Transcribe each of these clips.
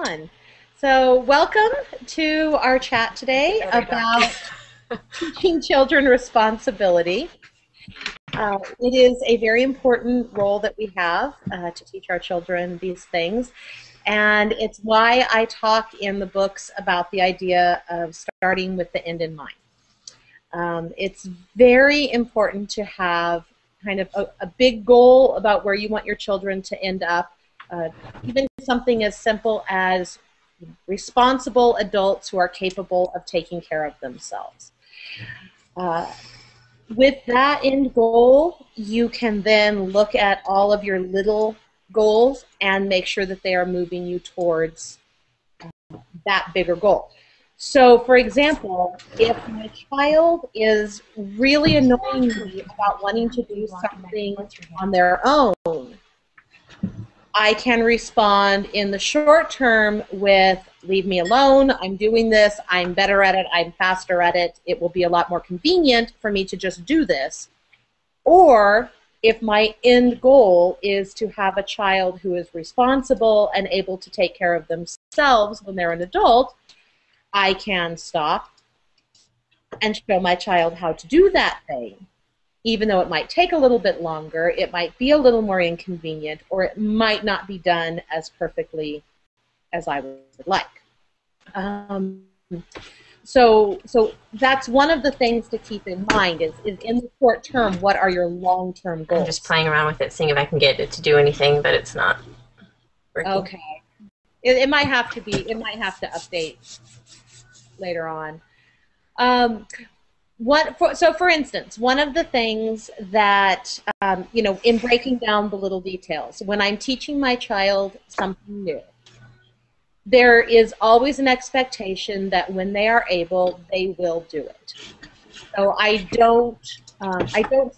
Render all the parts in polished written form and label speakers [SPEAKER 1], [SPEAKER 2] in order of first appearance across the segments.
[SPEAKER 1] on. So welcome to our chat today about teaching children responsibility. It is a very important role that we have to teach our children these things, and it's why I talk in the books about the idea of starting with the end in mind. It's very important to have kind of a big goal about where you want your children to end up, even something as simple as responsible adults who are capable of taking care of themselves. With that end goal, you can then look at all of your little goals and make sure that they are moving you towards that bigger goal. So, for example, if my child is really annoying me about wanting to do something on their own, I can respond in the short term with, leave me alone, I'm doing this, I'm better at it, I'm faster at it, it will be a lot more convenient for me to just do this. Or if my end goal is to have a child who is responsible and able to take care of themselves when they're an adult, I can stop and show my child how to do that thing. Even though it might take a little bit longer, it might be a little more inconvenient, or it might not be done as perfectly as I would like. So that's one of the things to keep in mind is in the short term, what are your long-term goals?
[SPEAKER 2] I'm just playing around with it, seeing if I can get it to do anything, but it's not working.
[SPEAKER 1] Okay. It might have to be, it might have to update later on. So for instance, one of the things that, in breaking down the little details, when I'm teaching my child something new, there is always an expectation that when they are able, they will do it. So I don't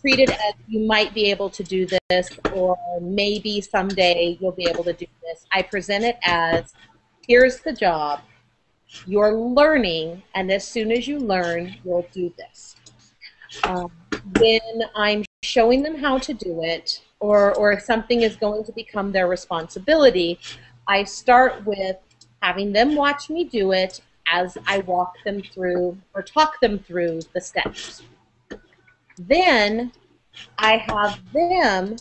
[SPEAKER 1] treat it as you might be able to do this, or maybe someday you'll be able to do this. I present it as, here's the job. You're learning, and as soon as you learn, you'll do this. When I'm showing them how to do it, or if something is going to become their responsibility, I start with having them watch me do it as I walk them through or talk them through the steps. Then I have them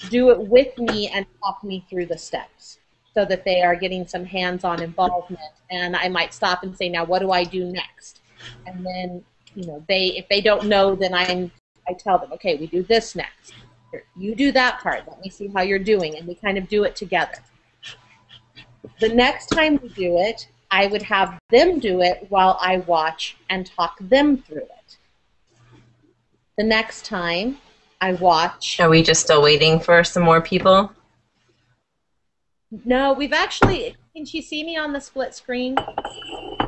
[SPEAKER 1] do it with me and talk me through the steps, so that they are getting some hands-on involvement. And I might stop and say, now what do I do next? And then, if they don't know, then I tell them, okay, we do this next. Here, you do that part. Let me see how you're doing. And we kind of do it together. The next time we do it, I would have them do it while I watch and talk them through it. The next time I watch.
[SPEAKER 2] Are we just still waiting for some more people?
[SPEAKER 1] No, we've actually, can she see me on the split screen,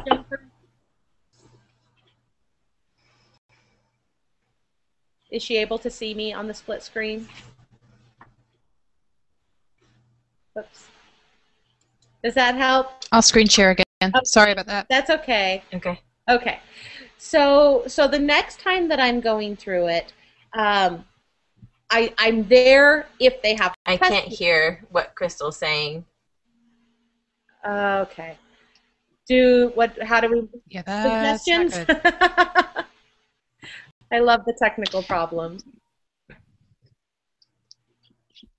[SPEAKER 1] Jennifer? Is she able to see me on the split screen? Oops. Does that help?
[SPEAKER 3] I'll screen share again.
[SPEAKER 1] Oh,
[SPEAKER 3] sorry about that.
[SPEAKER 1] That's okay.
[SPEAKER 2] Okay.
[SPEAKER 1] Okay. So the next time that I'm going through it, I'm there if they have
[SPEAKER 2] I can't hear what Crystal's saying.
[SPEAKER 1] Okay. How do we,
[SPEAKER 3] Yeah, that's
[SPEAKER 1] suggestions?
[SPEAKER 3] not good.
[SPEAKER 1] I love the technical problems.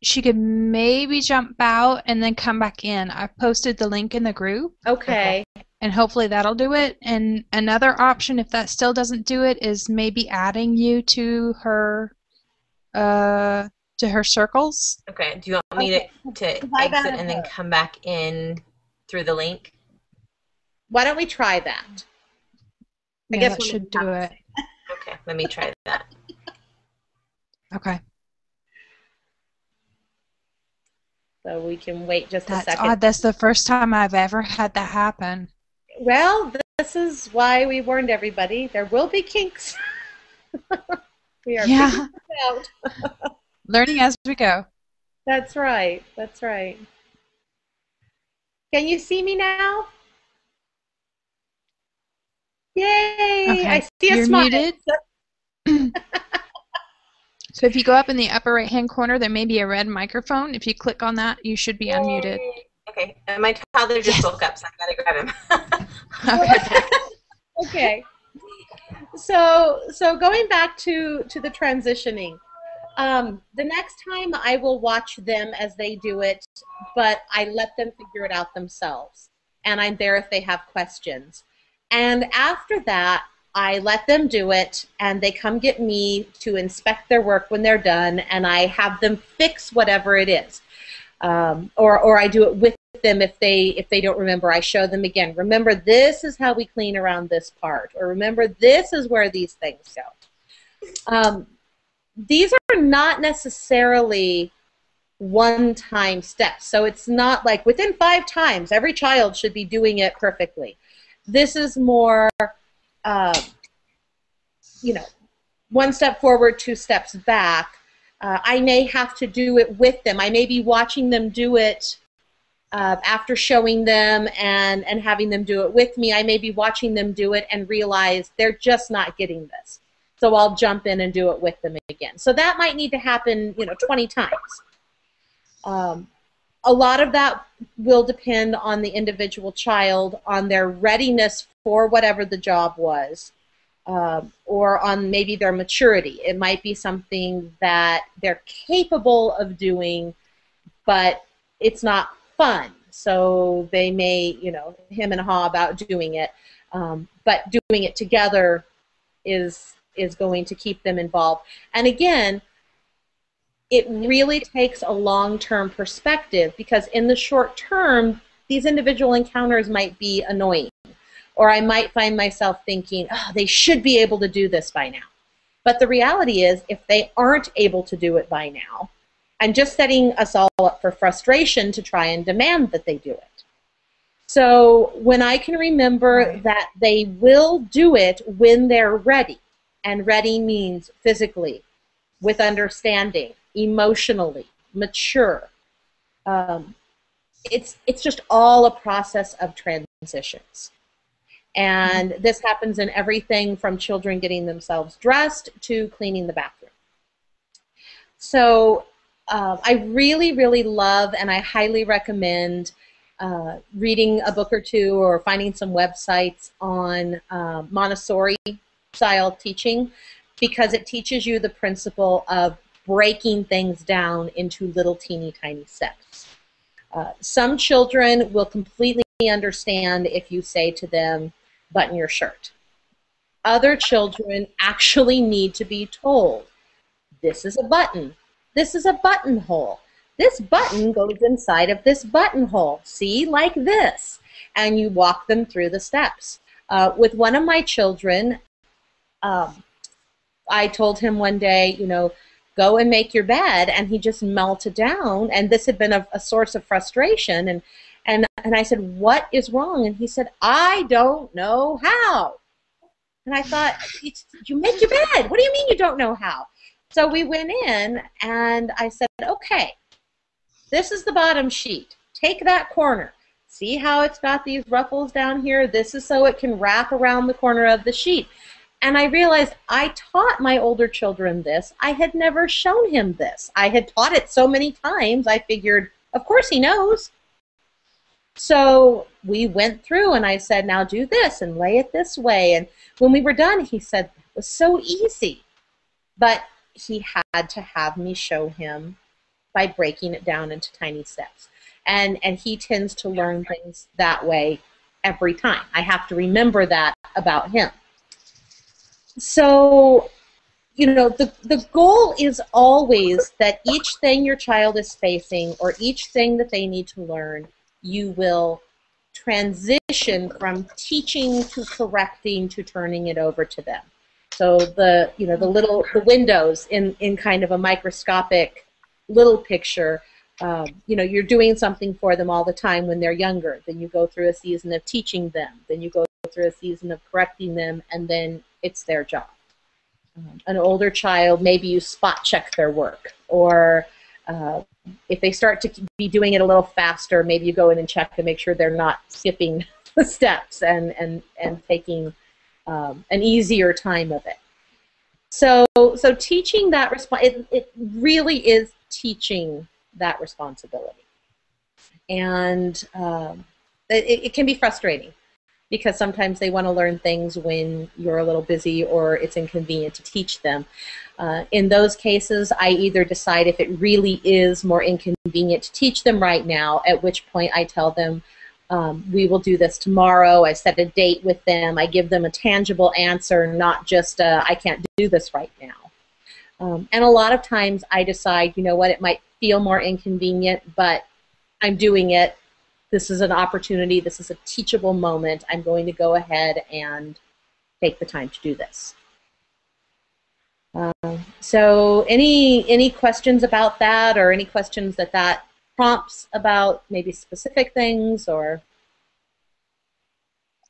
[SPEAKER 3] She could maybe jump out and then come back in. I've posted the link in the group.
[SPEAKER 1] Okay.
[SPEAKER 3] And hopefully that'll do it. And another option, if that still doesn't do it, is maybe adding you to her circles.
[SPEAKER 2] Okay. Do you want me to exit and then come back in through the link?
[SPEAKER 1] Why don't we try that?
[SPEAKER 3] I guess that should do it.
[SPEAKER 2] Okay, let me try that.
[SPEAKER 3] Okay.
[SPEAKER 1] So we can wait just a second.
[SPEAKER 3] That's odd. That's the first time I've ever had that happen.
[SPEAKER 1] Well, this is why we warned everybody. There will be kinks. We are figuring it out.
[SPEAKER 3] Learning as we go.
[SPEAKER 1] That's right. That's right. Can you see me now? Yay!
[SPEAKER 3] Okay.
[SPEAKER 1] I see a
[SPEAKER 3] You're
[SPEAKER 1] smile.
[SPEAKER 3] muted. So if you go up in the upper right-hand corner, there may be a red microphone. If you click on that, you should be unmuted.
[SPEAKER 2] Okay, and my toddler just woke up, so I gotta grab him.
[SPEAKER 1] Okay. So going back to the transitioning, the next time I will watch them as they do it, but I let them figure it out themselves, and I'm there if they have questions. And after that, I let them do it, and they come get me to inspect their work when they're done, and I have them fix whatever it is. Or I do it with them if they don't remember. I show them again. Remember, this is how we clean around this part, or remember, this is where these things go. These are not necessarily one-time steps, so it's not like within 5 times every child should be doing it perfectly. This is more, you know, 1 step forward, 2 steps back. I may have to do it with them. I may be watching them do it after showing them and having them do it with me. I may be watching them do it and realize they're just not getting this. So I'll jump in and do it with them again. So that might need to happen, 20 times. A lot of that will depend on the individual child, on their readiness for whatever the job was, or on maybe their maturity. It might be something that they're capable of doing, but it's not fun. So they may, hem and haw about doing it, but doing it together is going to keep them involved. And again, it really takes a long-term perspective, because in the short term, these individual encounters might be annoying. Or I might find myself thinking, oh, they should be able to do this by now. But the reality is, if they aren't able to do it by now, I'm just setting us all up for frustration to try and demand that they do it. So when I can remember that they will do it when they're ready, and ready means physically, with understanding, emotionally, mature. It's just all a process of transitions. And this happens in everything from children getting themselves dressed to cleaning the bathroom. So I really, really love, and I highly recommend reading a book or two or finding some websites on Montessori-style teaching, because it teaches you the principle of breaking things down into little teeny tiny steps. Some children will completely understand if you say to them, button your shirt. Other children actually need to be told, this is a button, this is a buttonhole, this button goes inside of this buttonhole, see, like this, and you walk them through the steps. With one of my children, I told him one day, go and make your bed, and he just melted down, and this had been a source of frustration, and I said, what is wrong? And he said, I don't know how. And I thought, you make your bed. What do you mean you don't know how? So we went in, and I said, okay, this is the bottom sheet. Take that corner. See how it's got these ruffles down here? This is so it can wrap around the corner of the sheet. And I realized I taught my older children this. I had never shown him this. I had taught it so many times, I figured, of course he knows. So we went through, and I said, now do this and lay it this way. And when we were done, he said, that was so easy. But he had to have me show him by breaking it down into tiny steps. And he tends to learn things that way every time. I have to remember that about him. So, the goal is always that each thing your child is facing, or each thing that they need to learn, you will transition from teaching to correcting to turning it over to them. So the windows in kind of a microscopic little picture, you're doing something for them all the time when they're younger. Then you go through a season of teaching them. Then you go through a season of correcting them, and then it's their job. An older child, maybe you spot check their work, or if they start to be doing it a little faster, maybe you go in and check to make sure they're not skipping the steps and taking an easier time of it. So teaching that it really is teaching that responsibility. And it can be frustrating because sometimes they want to learn things when you're a little busy or it's inconvenient to teach them. In those cases, I either decide if it really is more inconvenient to teach them right now, at which point I tell them, we will do this tomorrow. I set a date with them. I give them a tangible answer, not just I can't do this right now. And a lot of times I decide, you know what, it might feel more inconvenient, but I'm doing it. This is an opportunity. This is a teachable moment. I'm going to go ahead and take the time to do this. So any questions about that, or any questions that prompts about maybe specific things? Or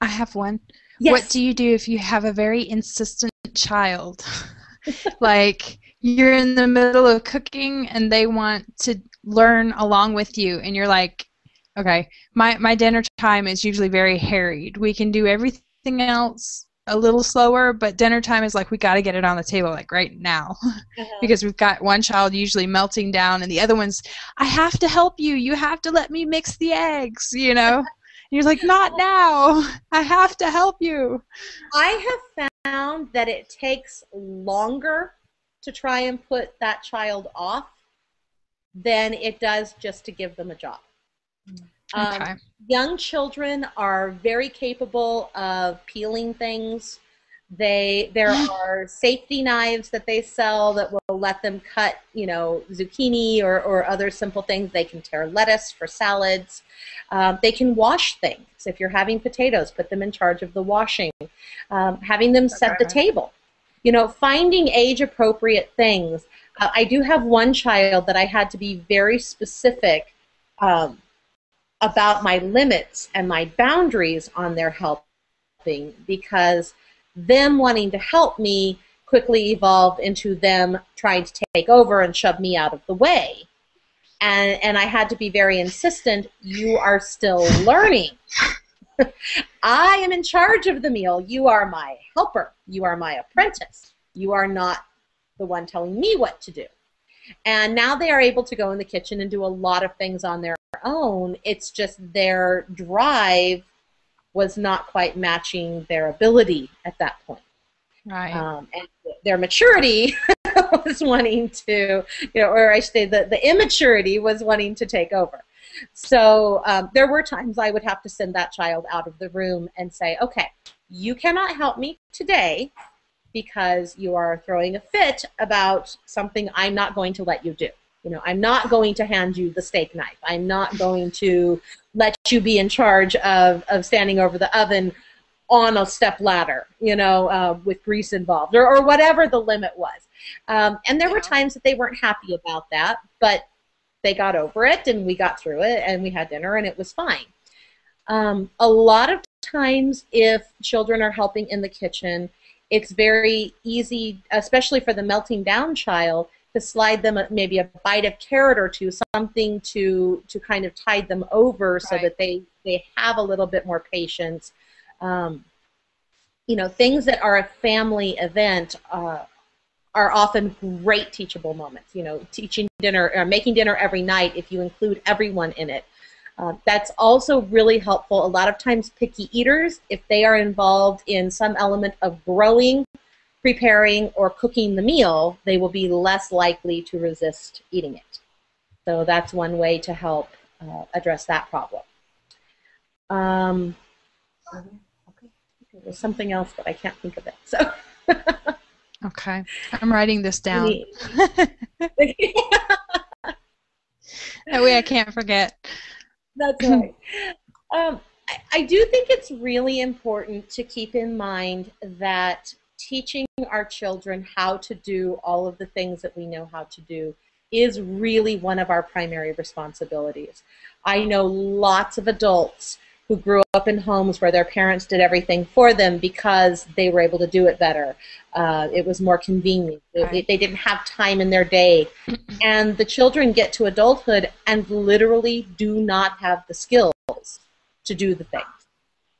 [SPEAKER 3] I have one.
[SPEAKER 1] Yes.
[SPEAKER 3] What do you do if you have a very insistent child? Like you're in the middle of cooking and they want to learn along with you, and you're like, okay, my dinner time is usually very harried. We can do everything else a little slower, but dinner time is like, we got to get it on the table like right now. Because we've got one child usually melting down and the other one's, I have to help you. You have to let me mix the eggs, you know? And you're like, not now. I have to help you.
[SPEAKER 1] I have found that it takes longer to try and put that child off than it does just to give them a job.
[SPEAKER 3] Okay.
[SPEAKER 1] Young children are very capable of peeling things. There are safety knives that they sell that will let them cut, you know, zucchini or other simple things. They can tear lettuce for salads. They can wash things. If you're having potatoes, put them in charge of the washing. Having them set the table. You know, finding age-appropriate things. I do have one child that I had to be very specific about my limits and my boundaries on their helping, because them wanting to help me quickly evolved into them trying to take over and shove me out of the way. And I had to be very insistent, you are still learning. I am in charge of the meal. You are my helper. You are my apprentice. You are not the one telling me what to do. And now they are able to go in the kitchen and do a lot of things on their own. It's just their drive was not quite matching their ability at that point.
[SPEAKER 3] Right.
[SPEAKER 1] And their maturity was wanting to, you know, or I should say the immaturity was wanting to take over. So there were times I would have to send that child out of the room and say, okay, you cannot help me today because you are throwing a fit about something I'm not going to let you do. You know, I'm not going to hand you the steak knife. I'm not going to let you be in charge of standing over the oven on a step ladder, you know, with grease involved, or whatever the limit was. And there were times that they weren't happy about that, but they got over it, and we got through it, and we had dinner, and it was fine. A lot of times, if children are helping in the kitchen, it's very easy, especially for the melting down child, to slide them maybe a bite of carrot or two, something to kind of tide them over so that they have a little bit more patience. You know, things that are a family event are often great teachable moments. You know, teaching dinner or making dinner every night, if you include everyone in it. That's also really helpful. A lot of times picky eaters, if they are involved in some element of growing, preparing, or cooking the meal, they will be less likely to resist eating it. So that's one way to help address that problem. Okay. There's something else, but I can't think of it. So.
[SPEAKER 3] Okay, I'm writing this down. That way I can't forget.
[SPEAKER 1] That's right. I do think it's really important to keep in mind that teaching our children how to do all of the things that we know how to do is really one of our primary responsibilities. I know lots of adults who grew up in homes where their parents did everything for them because they were able to do it better. It was more convenient. They didn't have time in their day. And the children get to adulthood and literally do not have the skills to do the things.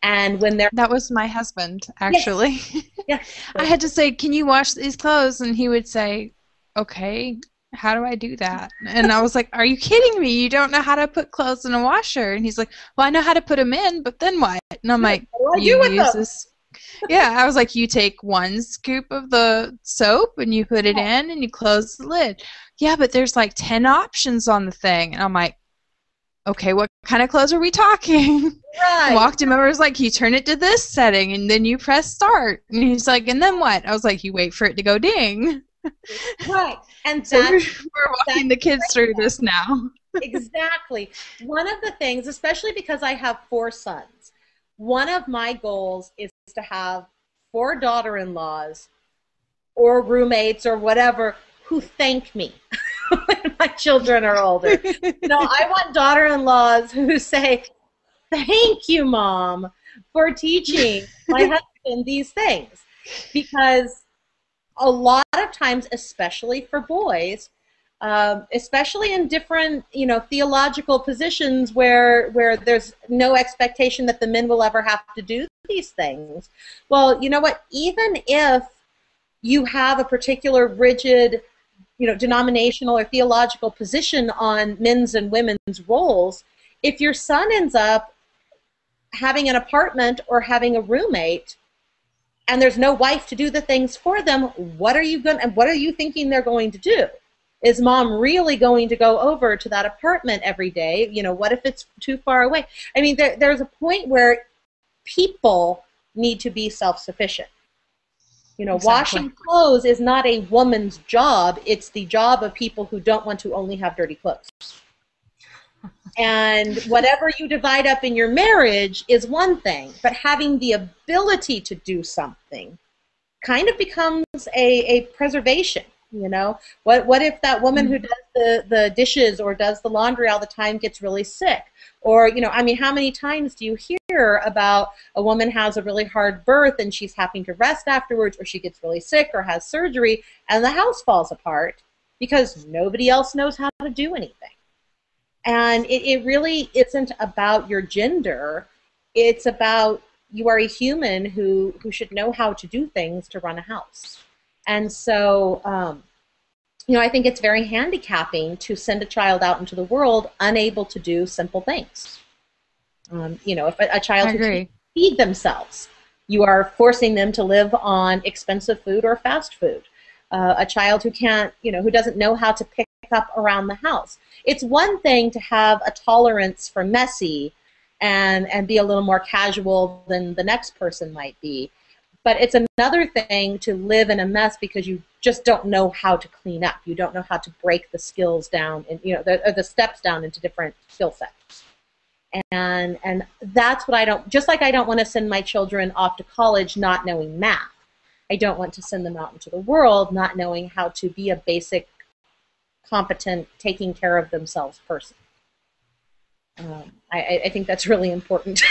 [SPEAKER 1] And when they're...
[SPEAKER 3] That was my husband, actually.
[SPEAKER 1] Yes. Yes.
[SPEAKER 3] I had to say, can you wash these clothes? And he would say, okay. How do I do that? And I was like, are you kidding me? You don't know how to put clothes in a washer. And he's like, well, I know how to put them in, but then what? And I'm like,
[SPEAKER 1] what do I
[SPEAKER 3] you
[SPEAKER 1] do with
[SPEAKER 3] use
[SPEAKER 1] them?
[SPEAKER 3] this. Yeah, I was like, you take 1 scoop of the soap and you put it in and you close the lid. Yeah, but there's like 10 options on the thing. And I'm like, okay, what kind of clothes are we talking?
[SPEAKER 1] Right.
[SPEAKER 3] Walked him over, was like, you turn it to this setting and then you press start. And he's like, and then what? I was like, you wait for it to go ding.
[SPEAKER 1] Right. And
[SPEAKER 3] So we're walking the kids through this now.
[SPEAKER 1] Exactly. One of the things, especially because I have 4 sons, one of my goals is to have 4 daughter-in-laws or roommates or whatever who thank me when my children are older. No, I want daughter-in-laws who say, thank you, Mom, for teaching my husband these things. Because a lot of times, especially for boys, especially in different, theological positions where there's no expectation that the men will ever have to do these things. Well, you know what? Even if you have a particular rigid, denominational or theological position on men's and women's roles, if your son ends up having an apartment or having a roommate, and there's no wife to do the things for them, what are you thinking they're going to do? Is Mom really going to go over to that apartment every day? What if it's too far away? I mean, there's a point where people need to be self-sufficient.
[SPEAKER 3] Exactly.
[SPEAKER 1] Washing clothes is not a woman's job. It's the job of people who don't want to only have dirty clothes. And whatever you divide up in your marriage is one thing, but having the ability to do something kind of becomes a preservation. What if that woman who does the dishes or does the laundry all the time gets really sick? Or, how many times do you hear about a woman has a really hard birth and she's having to rest afterwards, or she gets really sick or has surgery and the house falls apart because nobody else knows how to do anything? And it really isn't about your gender. It's about you are a human who should know how to do things to run a house. And so, I think it's very handicapping to send a child out into the world unable to do simple things. If a child who can't feed themselves, you are forcing them to live on expensive food or fast food. A child who can't, who doesn't know how to pick up around the house. It's one thing to have a tolerance for messy and be a little more casual than the next person might be. But it's another thing to live in a mess because you just don't know how to clean up. You don't know how to break the skills down, and the steps down into different skill sets. And that's what I don't. Just like I don't want to send my children off to college not knowing math. I don't want to send them out into the world not knowing how to be a basic, competent, taking care of themselves person. I think that's really important.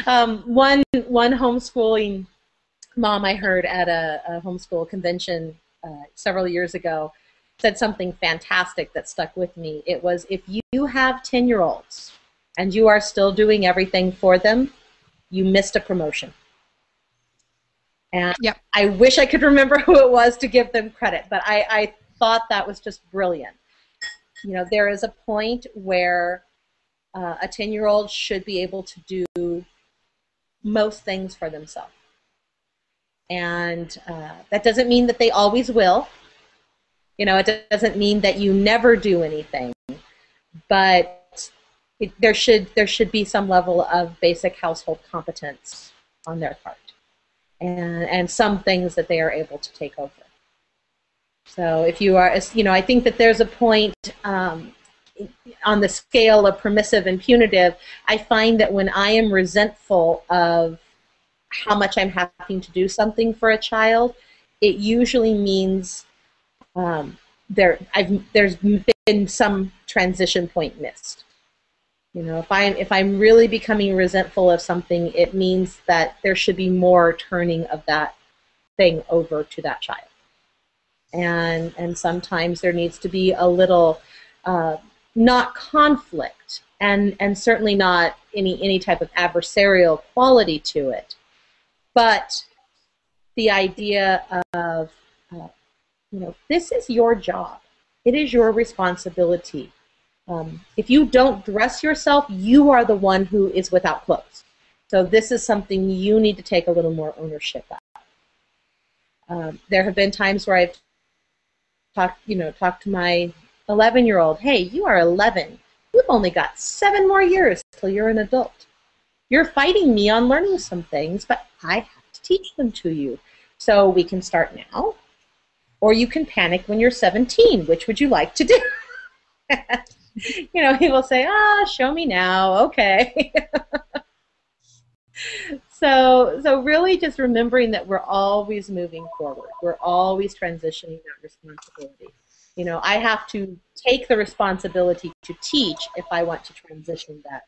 [SPEAKER 1] One homeschooling mom I heard at a homeschool convention several years ago said something fantastic that stuck with me. It was, if you have 10-year-olds and you are still doing everything for them, you missed a promotion. And
[SPEAKER 3] yep.
[SPEAKER 1] I wish I could remember who it was to give them credit, but I thought that was just brilliant. There is a point where a 10-year-old should be able to do most things for themselves. And that doesn't mean that they always will. It doesn't mean that you never do anything. But there should be some level of basic household competence on their part. And some things that they are able to take over. So if you are, I think that there's a point on the scale of permissive and punitive. I find that when I am resentful of how much I'm having to do something for a child, it usually means there's been some transition point missed. If I'm really becoming resentful of something, it means that there should be more turning of that thing over to that child. And sometimes there needs to be a little, not conflict, and certainly not any type of adversarial quality to it, but the idea of this is your job. It is your responsibility. If you don't dress yourself, you are the one who is without clothes. So this is something you need to take a little more ownership of. There have been times where I've talked to my 11-year-old, hey, you are 11. You've only got 7 more years till you're an adult. You're fighting me on learning some things, but I have to teach them to you. So we can start now, or you can panic when you're 17. Which would you like to do? He will say, show me now, okay. So really just remembering that we're always moving forward. We're always transitioning that responsibility. I have to take the responsibility to teach if I want to transition that.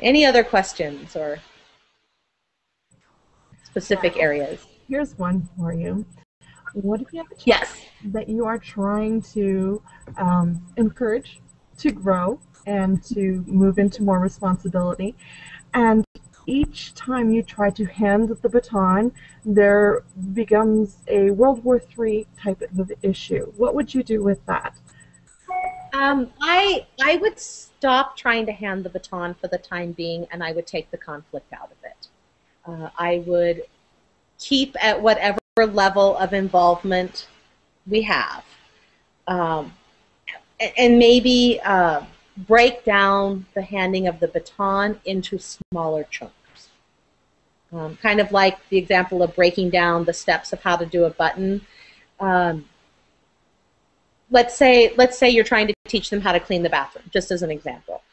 [SPEAKER 1] Any other questions or specific areas?
[SPEAKER 4] Here's one for you. What if you have a child that you are trying to encourage to grow and to move into more responsibility, and each time you try to hand the baton, there becomes a World War III type of issue? What would you do with that?
[SPEAKER 1] I would stop trying to hand the baton for the time being, and I would take the conflict out of it. I would keep at whatever level of involvement we have, and maybe break down the handing of the baton into smaller chunks. Kind of like the example of breaking down the steps of how to do a button. Let's say you're trying to teach them how to clean the bathroom, just as an example.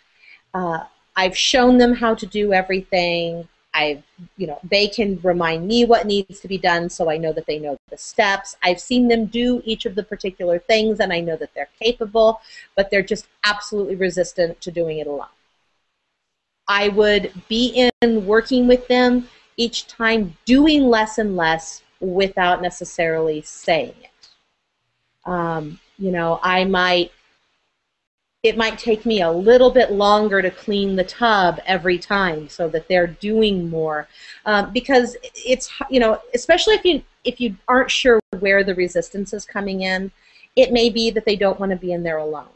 [SPEAKER 1] I've shown them how to do everything. They can remind me what needs to be done, so I know that they know the steps. I've seen them do each of the particular things, and I know that they're capable, but they're just absolutely resistant to doing it alone. I would be in working with them each time, doing less and less without necessarily saying it. It might take me a little bit longer to clean the tub every time so that they're doing more, because it's, especially if you aren't sure where the resistance is coming in, it may be that they don't want to be in there alone.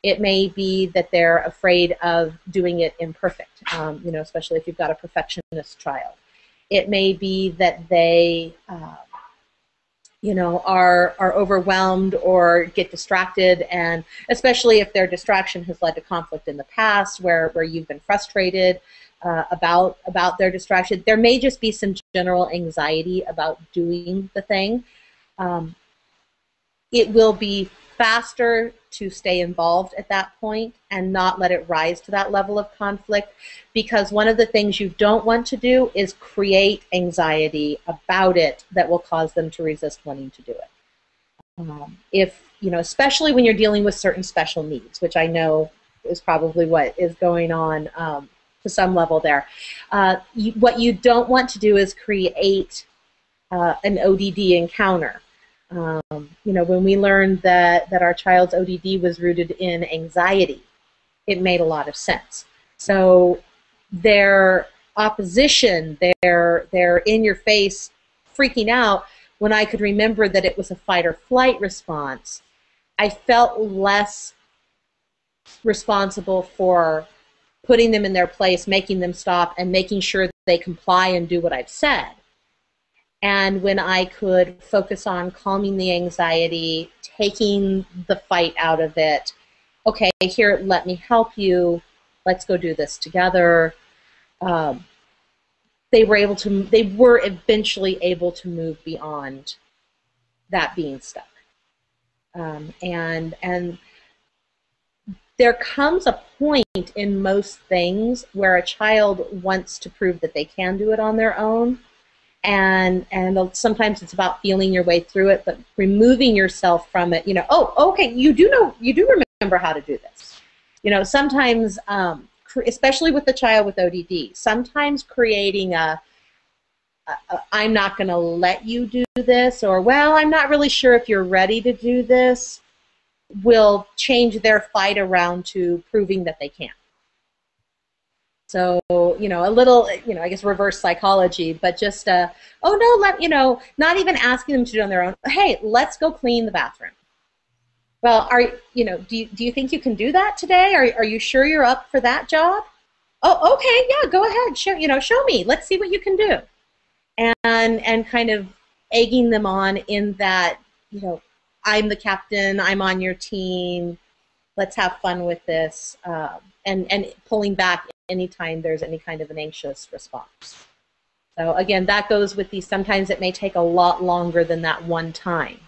[SPEAKER 1] It may be that they're afraid of doing it imperfect, especially if you've got a perfectionist child. It may be that they are overwhelmed or get distracted, and especially if their distraction has led to conflict in the past where you've been frustrated about their distraction. There may just be some general anxiety about doing the thing. It will be faster to stay involved at that point and not let it rise to that level of conflict, because one of the things you don't want to do is create anxiety about it that will cause them to resist wanting to do it. Especially when you're dealing with certain special needs, which I know is probably what is going on to some level there. What you don't want to do is create an ODD encounter. When we learned that our child's ODD was rooted in anxiety, it made a lot of sense. So their opposition, their in your face freaking out, when I could remember that it was a fight or flight response, I felt less responsible for putting them in their place, making them stop, and making sure that they comply and do what I've said. And when I could focus on calming the anxiety, taking the fight out of it, okay, here, let me help you, let's go do this together. They were eventually able to move beyond that being stuck. And there comes a point in most things where a child wants to prove that they can do it on their own. And sometimes it's about feeling your way through it, but removing yourself from it. Oh, okay, you do remember how to do this. Sometimes, especially with the child with ODD, sometimes creating I'm not going to let you do this, or, well, I'm not really sure if you're ready to do this, will change their fight around to proving that they can. So, a little, I guess reverse psychology, but just, oh no, not even asking them to do it on their own. Hey, let's go clean the bathroom. Well, do you think you can do that today? Are you sure you're up for that job? Oh, okay, yeah, go ahead. Show me. Let's see what you can do. And kind of egging them on in that, I'm the captain, I'm on your team, let's have fun with this, and pulling back anytime there's any kind of an anxious response. So again, that goes with these. Sometimes it may take a lot longer than that one time,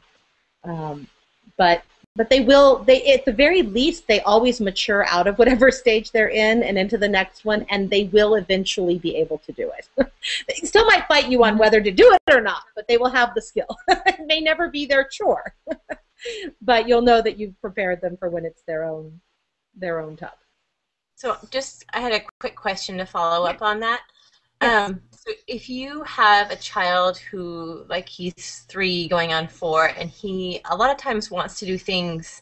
[SPEAKER 1] but they will. At the very least, they always mature out of whatever stage they're in and into the next one, and they will eventually be able to do it. They still might fight you on whether to do it or not, but they will have the skill. It may never be their chore, but you'll know that you've prepared them for when it's their own tub.
[SPEAKER 2] So I had a quick question to follow up on that. Yes. So if you have a child who, like, he's 3 going on 4, and he a lot of times wants to do things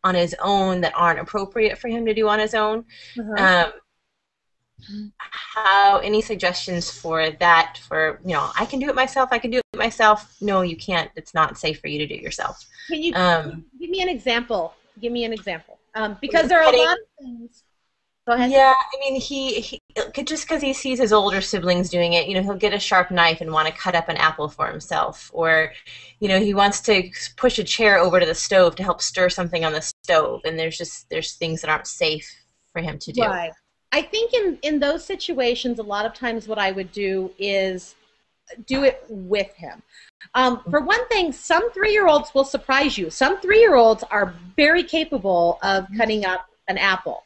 [SPEAKER 2] on his own that aren't appropriate for him to do on his own, any suggestions for that? For, I can do it myself. No, you can't. It's not safe for you to do it yourself.
[SPEAKER 1] Can you give me an example? Because there are a lot of things. Go ahead.
[SPEAKER 2] Yeah, I mean, he just because he sees his older siblings doing it, he'll get a sharp knife and want to cut up an apple for himself, or, he wants to push a chair over to the stove to help stir something on the stove, and there's things that aren't safe for him to do.
[SPEAKER 1] Right. I think in those situations, a lot of times what I would do is do it with him. For one thing, some 3-year-olds will surprise you. Some 3-year-olds are very capable of cutting up an apple.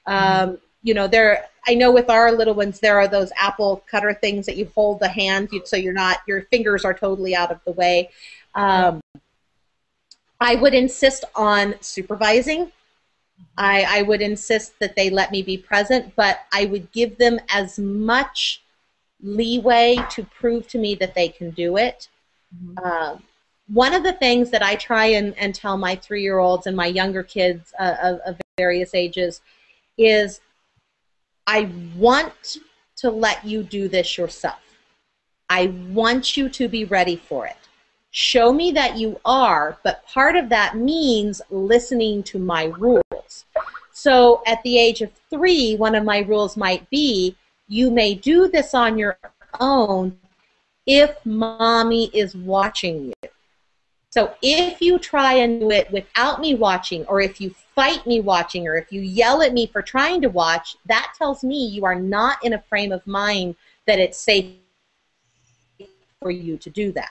[SPEAKER 1] I know with our little ones, there are those apple cutter things that you hold the hand so your fingers are totally out of the way. I would insist on supervising. I would insist that they let me be present, but I would give them as much leeway to prove to me that they can do it. One of the things that I try and tell my 3-year-olds and my younger kids of various ages is, I want to let you do this yourself. I want you to be ready for it. Show me that you are, but part of that means listening to my rules. So at the age of 3, one of my rules might be, you may do this on your own if mommy is watching you. So if you try and do it without me watching, or if you fight me watching, or if you yell at me for trying to watch, that tells me you are not in a frame of mind that it's safe for you to do that.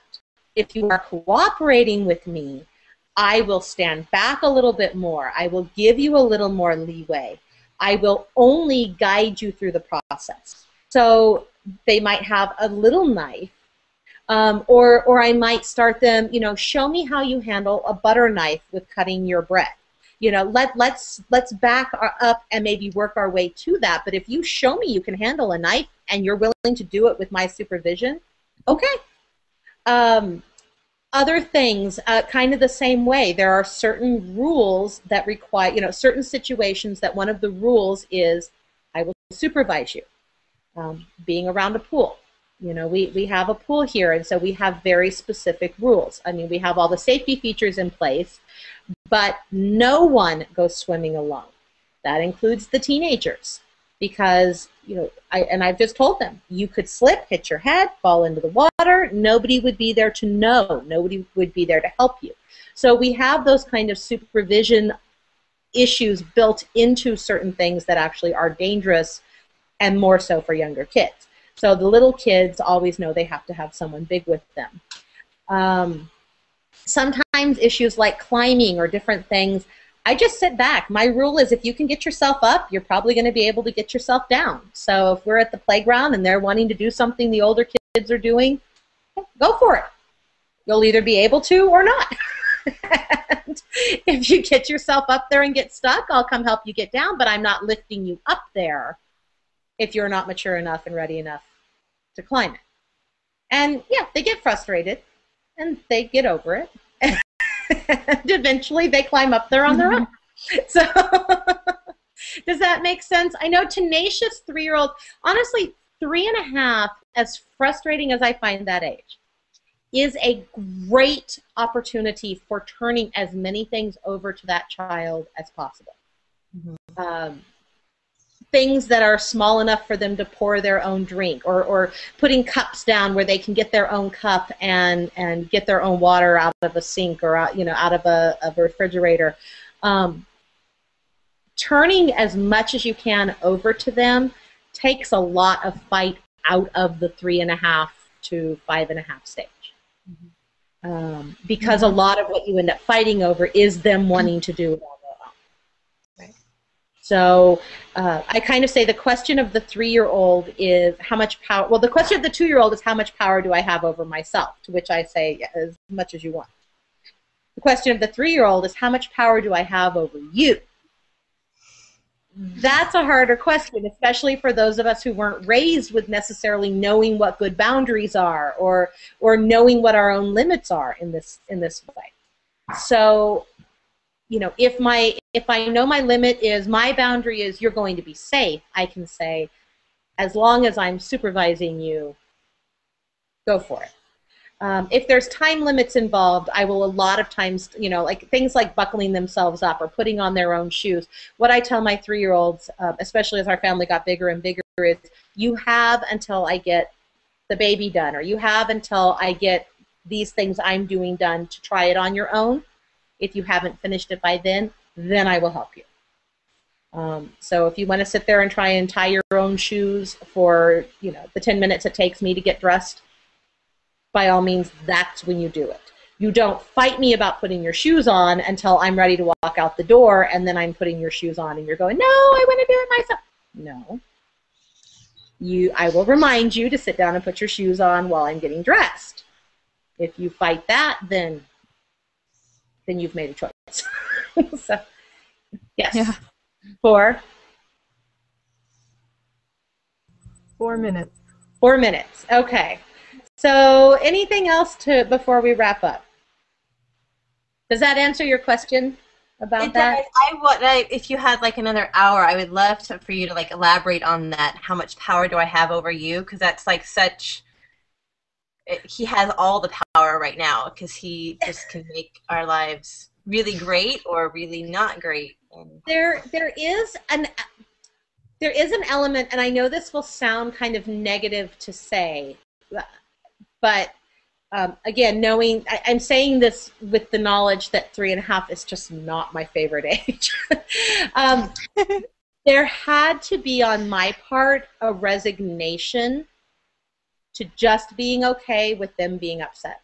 [SPEAKER 1] If you are cooperating with me, I will stand back a little bit more. I will give you a little more leeway. I will only guide you through the process. So they might have a little knife, or I might start them, show me how you handle a butter knife with cutting your bread. Let's back up and maybe work our way to that. But if you show me you can handle a knife and you're willing to do it with my supervision, okay. Other things, kind of the same way. There are certain rules that require, certain situations that one of the rules is I will supervise you. Being around a pool. We have a pool here, and so we have very specific rules. I mean, we have all the safety features in place, but no one goes swimming alone. That includes the teenagers, because, I've just told them, you could slip, hit your head, fall into the water. Nobody would be there to know. Nobody would be there to help you. So we have those kind of supervision issues built into certain things that actually are dangerous, and more so for younger kids. So the little kids always know they have to have someone big with them. Sometimes issues like climbing or different things, I just sit back. My rule is if you can get yourself up, you're probably going to be able to get yourself down. So if we're at the playground and they're wanting to do something the older kids are doing, go for it. You'll either be able to or not. And if you get yourself up there and get stuck, I'll come help you get down, but I'm not lifting you up there if you're not mature enough and ready enough to climb it. And yeah, they get frustrated and they get over it. And eventually they climb up there on their own. So Does that make sense? I know tenacious 3-year-old, honestly, 3.5, as frustrating as I find that age, is a great opportunity for turning as many things over to that child as possible. Mm-hmm. Things that are small enough for them to pour their own drink, or putting cups down where they can get their own cup and get their own water out of a sink or out, out of a refrigerator. Turning as much as you can over to them takes a lot of fight out of the 3.5 to 5.5 stage. Mm-hmm. Because a lot of what you end up fighting over is them wanting to do it all their own. Right. So I kind of say the question of the 3-year-old is how much power, well, the question of the 2-year-old is how much power do I have over myself, to which I say as much as you want. The question of the 3-year-old is how much power do I have over you? That's a harder question, especially for those of us who weren't raised with necessarily knowing what good boundaries are, or knowing what our own limits are in this way. So, if I know my limit is, my boundary is you're going to be safe, I can say, as long as I'm supervising you, go for it. If there's time limits involved, I will a lot of times, like things like buckling themselves up or putting on their own shoes. What I tell my 3-year-olds, especially as our family got bigger and bigger, is you have until I get the baby done, or you have until I get these things I'm doing done to try it on your own. If you haven't finished it by then I will help you. So if you want to sit there and try and tie your own shoes for, the 10 minutes it takes me to get dressed, by all means, that's when you do it. You don't fight me about putting your shoes on until I'm ready to walk out the door, and then I'm putting your shoes on, and you're going, no, I want to do it myself. No. I will remind you to sit down and put your shoes on while I'm getting dressed. If you fight that, then you've made a choice. So, yes.
[SPEAKER 3] Yeah.
[SPEAKER 1] 4
[SPEAKER 4] minutes.
[SPEAKER 1] 4 minutes. Okay. So anything else before we wrap up? Does that answer your question about that?
[SPEAKER 2] Does. If you had like another hour, I would love for you to like elaborate on that. How much power do I have over you? Because that's like he has all the power right now, because he just can make our lives really great or really not great.
[SPEAKER 1] There is an element, and I know this will sound kind of negative to say, but again, I'm saying this with the knowledge that 3.5 is just not my favorite age. There had to be, on my part, a resignation to just being okay with them being upset.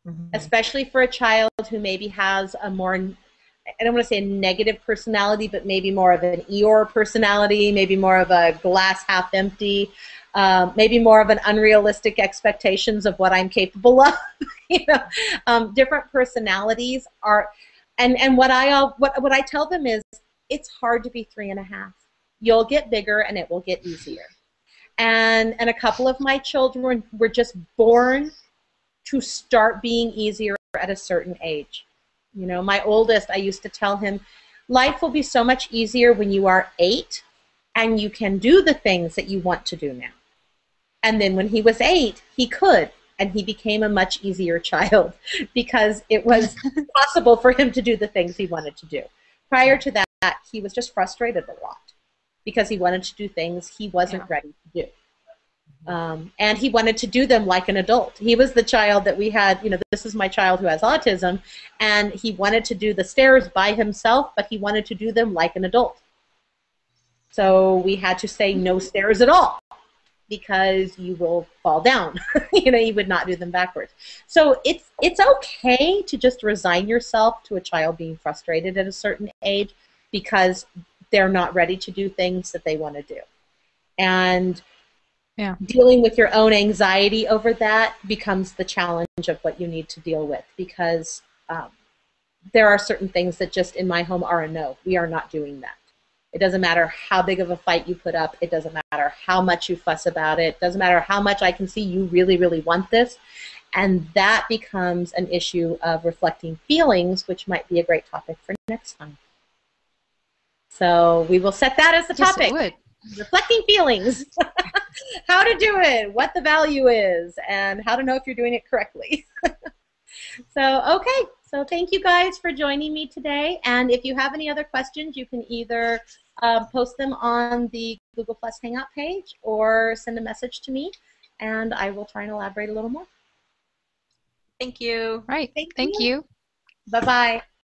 [SPEAKER 1] Mm-hmm. Especially for a child who maybe has a more, I don't want to say a negative personality, but maybe more of an Eeyore personality, maybe more of a glass half empty, maybe more of an unrealistic expectations of what I'm capable of. Different personalities are, and what I tell them is, it's hard to be 3.5. You'll get bigger and it will get easier. And a couple of my children were just born to start being easier at a certain age. My oldest, I used to tell him, life will be so much easier when you are 8 and you can do the things that you want to do now. And then when he was 8, he could, and he became a much easier child because it was possible for him to do the things he wanted to do. Prior to that, he was just frustrated a lot because he wanted to do things he wasn't ready to do. And he wanted to do them like an adult. He was the child that we had, this is my child who has autism, and he wanted to do the stairs by himself, but he wanted to do them like an adult. So we had to say no stairs at all, because you will fall down. You would not do them backwards. So it's okay to just resign yourself to a child being frustrated at a certain age because they're not ready to do things that they want to do. And dealing with your own anxiety over that becomes the challenge of what you need to deal with, because there are certain things that just in my home are a no. We are not doing that. It doesn't matter how big of a fight you put up. It doesn't matter how much you fuss about it. It doesn't matter how much I can see you really, really want this. And that becomes an issue of reflecting feelings, which might be a great topic for next time. So we will set that as the
[SPEAKER 3] Yes,
[SPEAKER 1] topic.
[SPEAKER 3] it would.
[SPEAKER 1] Reflecting feelings. How to do it, what the value is, and how to know if you're doing it correctly. So, okay. So thank you guys for joining me today. And if you have any other questions, you can either post them on the Google Plus Hangout page or send a message to me, and I will try and elaborate a little more.
[SPEAKER 2] Thank you.
[SPEAKER 3] Right.
[SPEAKER 1] Thank
[SPEAKER 3] Thank
[SPEAKER 1] you.
[SPEAKER 3] you.
[SPEAKER 1] Bye-bye.